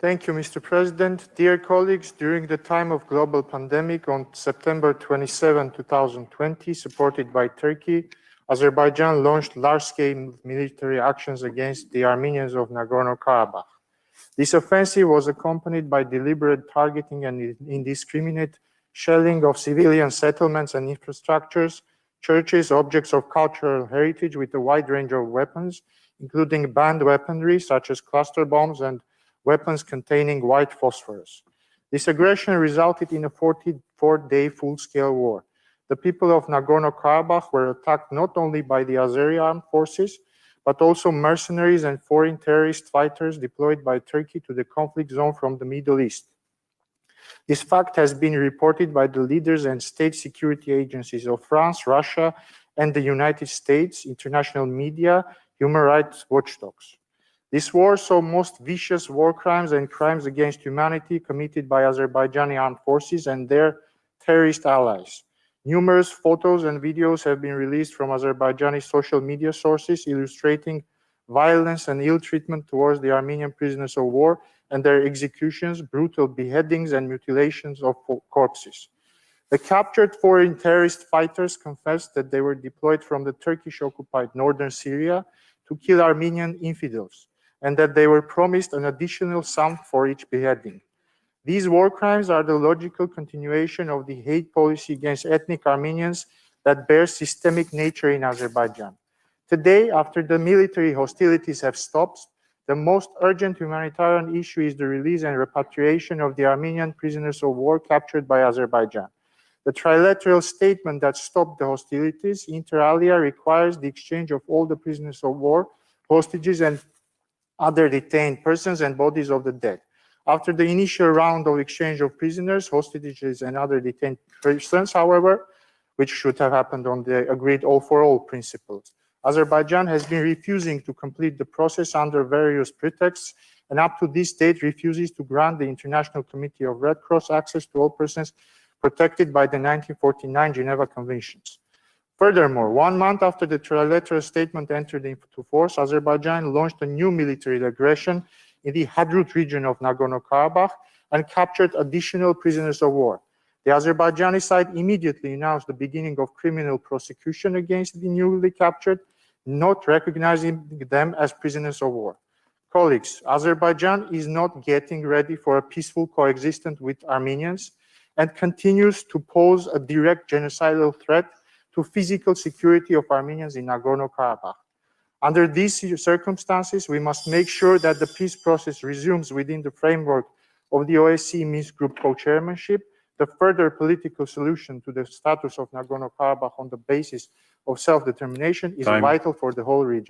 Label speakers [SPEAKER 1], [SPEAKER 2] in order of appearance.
[SPEAKER 1] Thank you, Mr. President. Dear colleagues, during the time of global pandemic on September 27, 2020, supported by Turkey, Azerbaijan launched large-scale military actions against the Armenians of Nagorno-Karabakh. This offensive was accompanied by deliberate targeting and indiscriminate shelling of civilian settlements and infrastructures, churches, objects of cultural heritage with a wide range of weapons, including banned weaponry such as cluster bombs and weapons containing white phosphorus. This aggression resulted in a 44-day full-scale war. The people of Nagorno-Karabakh were attacked not only by the Azeri armed forces, but also mercenaries and foreign terrorist fighters deployed by Turkey to the conflict zone from the Middle East. This fact has been reported by the leaders and state security agencies of France, Russia, and the United States, international media, human rights watchdogs. This war saw most vicious war crimes and crimes against humanity committed by Azerbaijani armed forces and their terrorist allies. Numerous photos and videos have been released from Azerbaijani social media sources illustrating violence and ill treatment towards the Armenian prisoners of war and their executions, brutal beheadings, and mutilations of corpses. The captured foreign terrorist fighters confessed that they were deployed from the Turkish-occupied northern Syria to kill Armenian infidels, and that they were promised an additional sum for each beheading. These war crimes are the logical continuation of the hate policy against ethnic Armenians that bears systemic nature in Azerbaijan. Today, after the military hostilities have stopped, the most urgent humanitarian issue is the release and repatriation of the Armenian prisoners of war captured by Azerbaijan. The trilateral statement that stopped the hostilities, inter alia, requires the exchange of all the prisoners of war, hostages, and other detained persons and bodies of the dead. After the initial round of exchange of prisoners, hostages, and other detained persons, however, which should have happened on the agreed all-for-all principles, Azerbaijan has been refusing to complete the process under various pretexts, and up to this date refuses to grant the International Committee of Red Cross access to all persons protected by the 1949 Geneva Conventions. Furthermore, 1 month after the trilateral statement entered into force, Azerbaijan launched a new military aggression in the Hadrut region of Nagorno-Karabakh and captured additional prisoners of war. The Azerbaijani side immediately announced the beginning of criminal prosecution against the newly captured, not recognizing them as prisoners of war. Colleagues, Azerbaijan is not getting ready for a peaceful coexistence with Armenians and continues to pose a direct genocidal threat to physical security of Armenians in Nagorno-Karabakh. Under these circumstances, we must make sure that the peace process resumes within the framework of the OSCE Minsk Group co-chairmanship. The further political solution to the status of Nagorno-Karabakh on the basis of self-determination is vital for the whole region.